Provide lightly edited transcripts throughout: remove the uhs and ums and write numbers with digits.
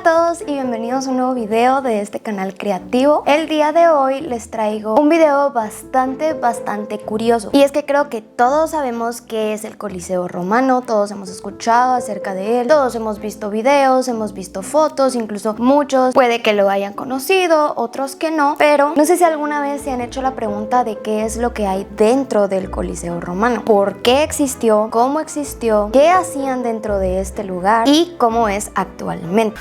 Hola a todos y bienvenidos a un nuevo video de este canal creativo. El día de hoy les traigo un video bastante curioso. Y es que creo que todos sabemos qué es el Coliseo Romano, todos hemos escuchado acerca de él, todos hemos visto videos, hemos visto fotos, incluso muchos puede que lo hayan conocido, otros que no. Pero no sé si alguna vez se han hecho la pregunta de qué es lo que hay dentro del Coliseo Romano. ¿Por qué existió? ¿Cómo existió? ¿Qué hacían dentro de este lugar? ¿Y cómo es actualmente?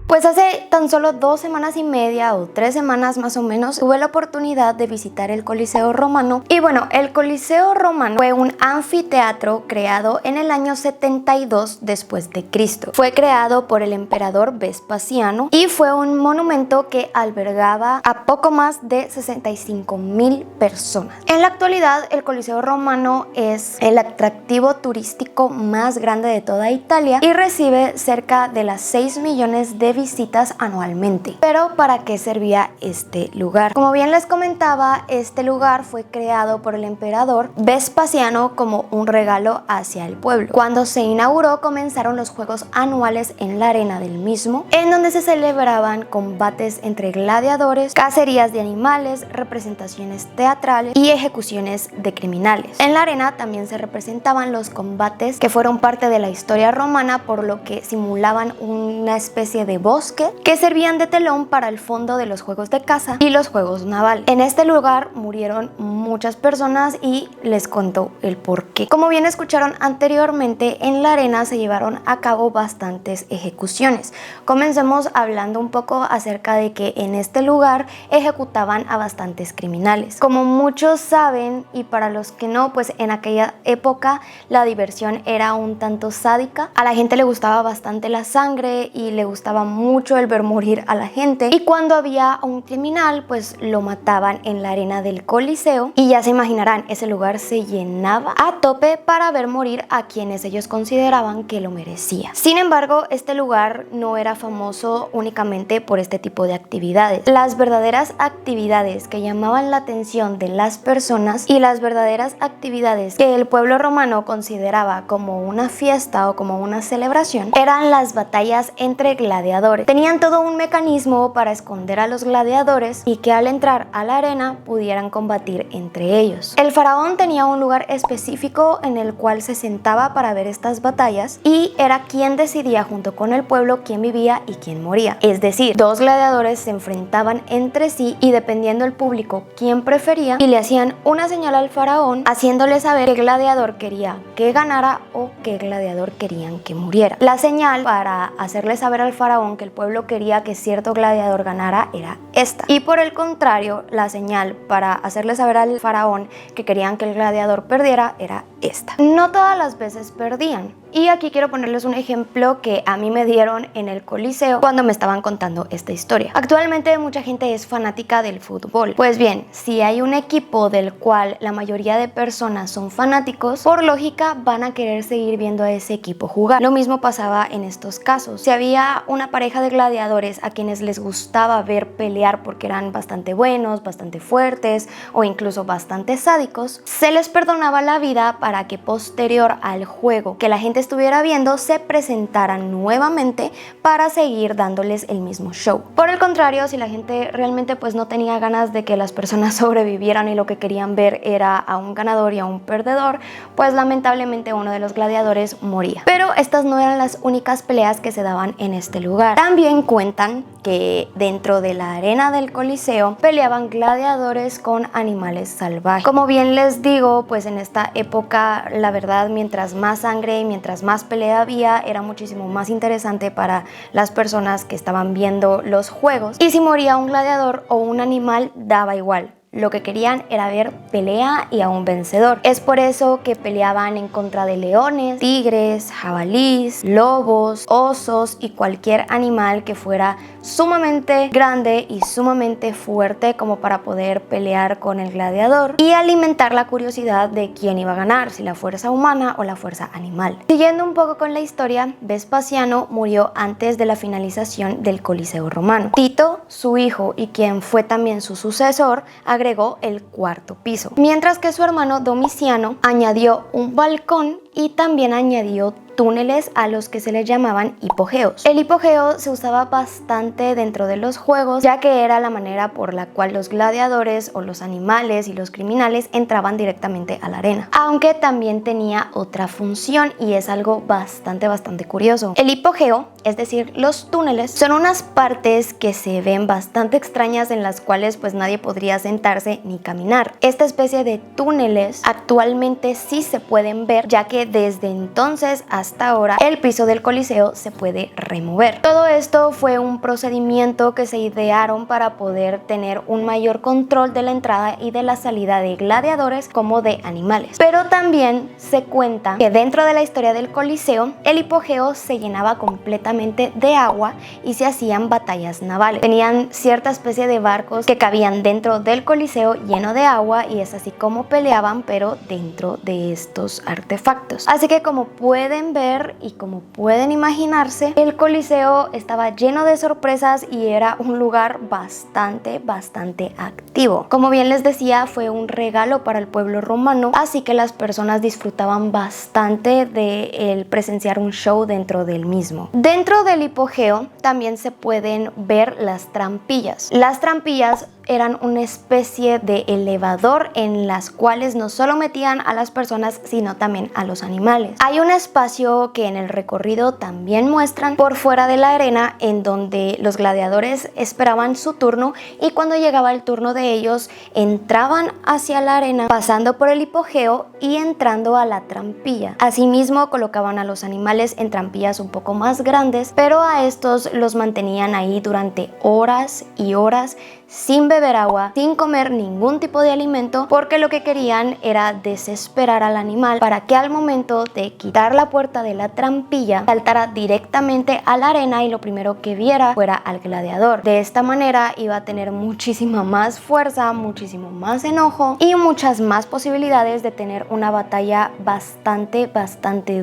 Pues hace tan solo 2 semanas y media o 3 semanas más o menos tuve la oportunidad de visitar el Coliseo Romano. Y bueno, el Coliseo Romano fue un anfiteatro creado en el año 72 después de Cristo. Fue creado por el emperador Vespasiano y fue un monumento que albergaba a poco más de 65,000 personas. En la actualidad, el Coliseo Romano es el atractivo turístico más grande de toda Italia y recibe cerca de las 6 millones de visitas anualmente. Pero ¿para qué servía este lugar? Como bien les comentaba, este lugar fue creado por el emperador Vespasiano como un regalo hacia el pueblo. Cuando se inauguró, comenzaron los juegos anuales en la arena del mismo, en donde se celebraban combates entre gladiadores, cacerías de animales, representaciones teatrales y ejecuciones de criminales. En la arena también se representaban los combates que fueron parte de la historia romana, por lo que simulaban una especie de bosque que servían de telón para el fondo de los juegos de caza y los juegos navales. En este lugar murieron muchas personas y les cuento el por qué. Como bien escucharon anteriormente, en la arena se llevaron a cabo bastantes ejecuciones. Comencemos hablando un poco acerca de que en este lugar ejecutaban a bastantes criminales. Como muchos saben, y para los que no, pues en aquella época la diversión era un tanto sádica. A la gente le gustaba bastante la sangre y le gustaba mucho el ver morir a la gente, y cuando había un criminal pues lo mataban en la arena del Coliseo, y ya se imaginarán, ese lugar se llenaba a tope para ver morir a quienes ellos consideraban que lo merecía. Sin embargo, este lugar no era famoso únicamente por este tipo de actividades. Las verdaderas actividades que llamaban la atención de las personas y las verdaderas actividades que el pueblo romano consideraba como una fiesta o como una celebración eran las batallas entre gladiadores. Tenían todo un mecanismo para esconder a los gladiadores y que al entrar a la arena pudieran combatir entre ellos. El faraón tenía un lugar específico en el cual se sentaba para ver estas batallas, y era quien decidía junto con el pueblo quién vivía y quién moría. Es decir, dos gladiadores se enfrentaban entre sí y dependiendo el público quién prefería, y le hacían una señal al faraón haciéndole saber qué gladiador quería que ganara o qué gladiador querían que muriera. La señal para hacerle saber al faraón que el pueblo quería que cierto gladiador ganara era esta, y por el contrario, la señal para hacerle saber al faraón que querían que el gladiador perdiera era esta. No todas las veces perdían, y aquí quiero ponerles un ejemplo que a mí me dieron en el Coliseo cuando me estaban contando esta historia. Actualmente mucha gente es fanática del fútbol. Pues bien, si hay un equipo del cual la mayoría de personas son fanáticos, por lógica van a querer seguir viendo a ese equipo jugar. Lo mismo pasaba en estos casos. Si había una pareja de gladiadores a quienes les gustaba ver pelear porque eran bastante buenos, bastante fuertes o incluso bastante sádicos, se les perdonaba la vida para que posterior al juego que la gente estuviera viendo se presentaran nuevamente para seguir dándoles el mismo show. Por el contrario, si la gente realmente pues no tenía ganas de que las personas sobrevivieran y lo que querían ver era a un ganador y a un perdedor, pues lamentablemente uno de los gladiadores moría. Pero estas no eran las únicas peleas que se daban en este lugar. También cuentan que dentro de la arena del Coliseo peleaban gladiadores con animales salvajes. Como bien les digo, pues en esta época la verdad, mientras más sangre y mientras más pelea había, era muchísimo más interesante para las personas que estaban viendo los juegos, y si moría un gladiador o un animal daba igual. Lo que querían era ver pelea y a un vencedor. Es por eso que peleaban en contra de leones, tigres, jabalíes, lobos, osos y cualquier animal que fuera sumamente grande y sumamente fuerte como para poder pelear con el gladiador y alimentar la curiosidad de quién iba a ganar, si la fuerza humana o la fuerza animal. Siguiendo un poco con la historia, Vespasiano murió antes de la finalización del Coliseo Romano. Tito, su hijo y quien fue también su sucesor, agregó el 4.º piso, mientras que su hermano Domiciano añadió un balcón y también añadió túneles a los que se les llamaban hipogeos. El hipogeo se usaba bastante dentro de los juegos, ya que era la manera por la cual los gladiadores o los animales y los criminales entraban directamente a la arena, aunque también tenía otra función y es algo bastante curioso. El hipogeo, es decir, los túneles, son unas partes que se ven bastante extrañas en las cuales pues nadie podría sentarse ni caminar. Esta especie de túneles actualmente sí se pueden ver, ya que desde entonces hasta ahora el piso del Coliseo se puede remover. Todo esto fue un procedimiento que se idearon para poder tener un mayor control de la entrada y de la salida de gladiadores como de animales. Pero también se cuenta que dentro de la historia del Coliseo, el hipogeo se llenaba completamente de agua y se hacían batallas navales. Tenían cierta especie de barcos que cabían dentro del Coliseo lleno de agua y es así como peleaban, pero dentro de estos artefactos. Así que como pueden ver y como pueden imaginarse, el Coliseo estaba lleno de sorpresas y era un lugar bastante activo. Como bien les decía, fue un regalo para el pueblo romano, así que las personas disfrutaban bastante de el presenciar un show dentro del mismo. Dentro del hipogeo también se pueden ver las trampillas. Las trampillas eran una especie de elevador en las cuales no solo metían a las personas sino también a los animales. Hay un espacio que en el recorrido también muestran por fuera de la arena, en donde los gladiadores esperaban su turno y cuando llegaba el turno de ellos entraban hacia la arena pasando por el hipogeo y entrando a la trampilla. Asimismo colocaban a los animales en trampillas un poco más grandes, pero a estos los mantenían ahí durante horas y horas sin beber agua, sin comer ningún tipo de alimento, porque lo que querían era desesperar al animal para que al momento de quitar la puerta de la trampilla saltara directamente a la arena y lo primero que viera fuera al gladiador. De esta manera iba a tener muchísima más fuerza, muchísimo más enojo y muchas más posibilidades de tener una batalla bastante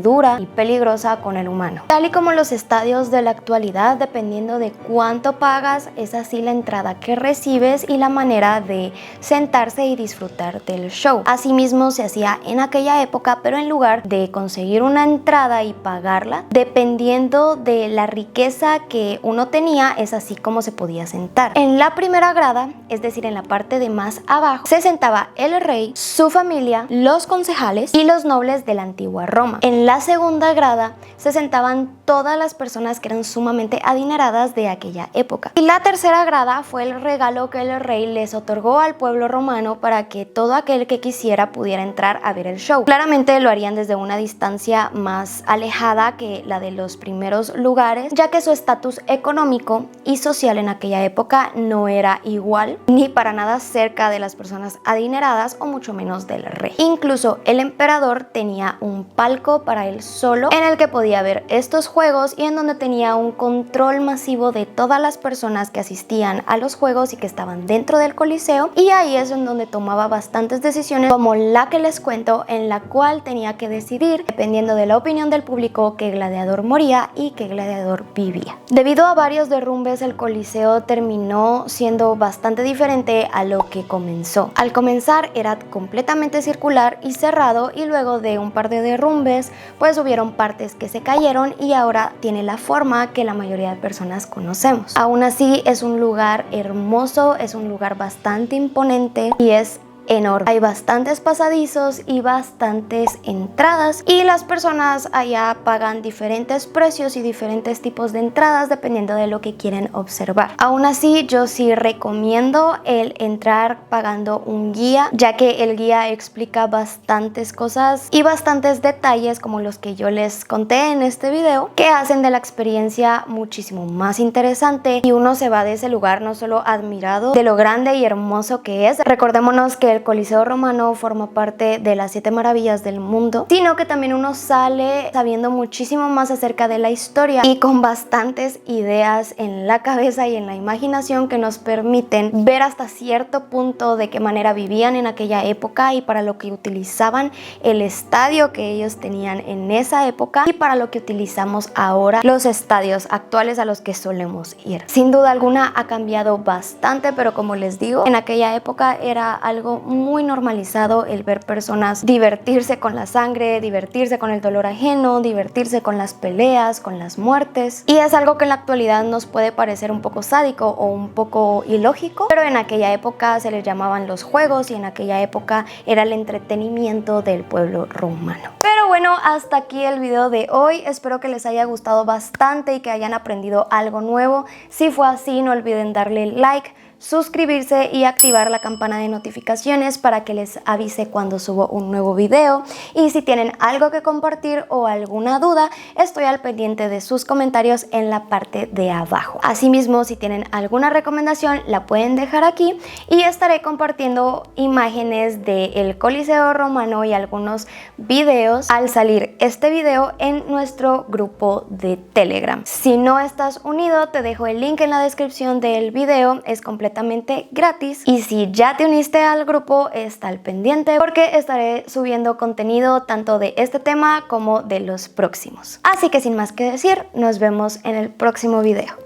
dura y peligrosa con el humano. Tal y como los estadios de la actualidad, dependiendo de cuánto pagas, es así la entrada que recibes y la manera de sentarse y disfrutar del show. Asimismo se hacía en aquella época, pero en lugar de conseguir una entrada y pagarla, dependiendo de la riqueza que uno tenía, es así como se podía sentar. En la primera grada, es decir, en la parte de más abajo, se sentaba el rey, su familia, los concejales y los nobles de la antigua Roma. En la segunda grada se sentaban todas las personas que eran sumamente adineradas de aquella época. Y la tercera grada fue el regalo que el rey les otorgó al pueblo romano para que todo aquel que quisiera pudiera entrar a ver el show. Claramente lo harían desde una distancia más alejada que la de los primeros lugares, ya que su estatus económico y social en aquella época no era igual ni para nada cerca de las personas adineradas o mucho menos del rey. Incluso el emperador tenía un palco para él solo en el que podía ver estos juegos y en donde tenía un control masivo de todas las personas que asistían a los juegos y que estaban dentro del Coliseo, y ahí es en donde tomaba bastantes decisiones como la que les cuento, en la cual tenía que decidir, dependiendo de la opinión del público, qué gladiador moría y qué gladiador vivía. Debido a varios derrumbes, el Coliseo terminó siendo bastante diferente a lo que comenzó. Al comenzar era completamente circular y cerrado, y luego de un par de derrumbes pues hubieron partes que se cayeron y ahora tiene la forma que la mayoría de personas conocemos. Aún así es un lugar hermoso, es un lugar bastante imponente y es enorme. Hay bastantes pasadizos y bastantes entradas y las personas allá pagan diferentes precios y diferentes tipos de entradas dependiendo de lo que quieren observar. Aún así, yo sí recomiendo el entrar pagando un guía, ya que el guía explica bastantes cosas y bastantes detalles como los que yo les conté en este video, que hacen de la experiencia muchísimo más interesante y uno se va de ese lugar no solo admirado de lo grande y hermoso que es. Recordémonos que el Coliseo Romano forma parte de las 7 maravillas del mundo, sino que también uno sale sabiendo muchísimo más acerca de la historia y con bastantes ideas en la cabeza y en la imaginación que nos permiten ver hasta cierto punto de qué manera vivían en aquella época y para lo que utilizaban el estadio que ellos tenían en esa época y para lo que utilizamos ahora los estadios actuales a los que solemos ir. Sin duda alguna ha cambiado bastante, pero como les digo, en aquella época era algo muy normalizado el ver personas divertirse con la sangre, divertirse con el dolor ajeno, divertirse con las peleas, con las muertes, y es algo que en la actualidad nos puede parecer un poco sádico o un poco ilógico, pero en aquella época se les llamaban los juegos y en aquella época era el entretenimiento del pueblo romano. Pero bueno, hasta aquí el video de hoy. Espero que les haya gustado bastante y que hayan aprendido algo nuevo. Si fue así, no olviden darle like, suscribirse y activar la campana de notificaciones para que les avise cuando subo un nuevo video. Y si tienen algo que compartir o alguna duda, estoy al pendiente de sus comentarios en la parte de abajo. Asimismo, si tienen alguna recomendación, la pueden dejar aquí y estaré compartiendo imágenes del Coliseo Romano y algunos videos al salir este video en nuestro grupo de Telegram. Si no estás unido, te dejo el link en la descripción del video. Es completamente gratis, y si ya te uniste al grupo, está al pendiente porque estaré subiendo contenido tanto de este tema como de los próximos. Así que sin más que decir, nos vemos en el próximo video.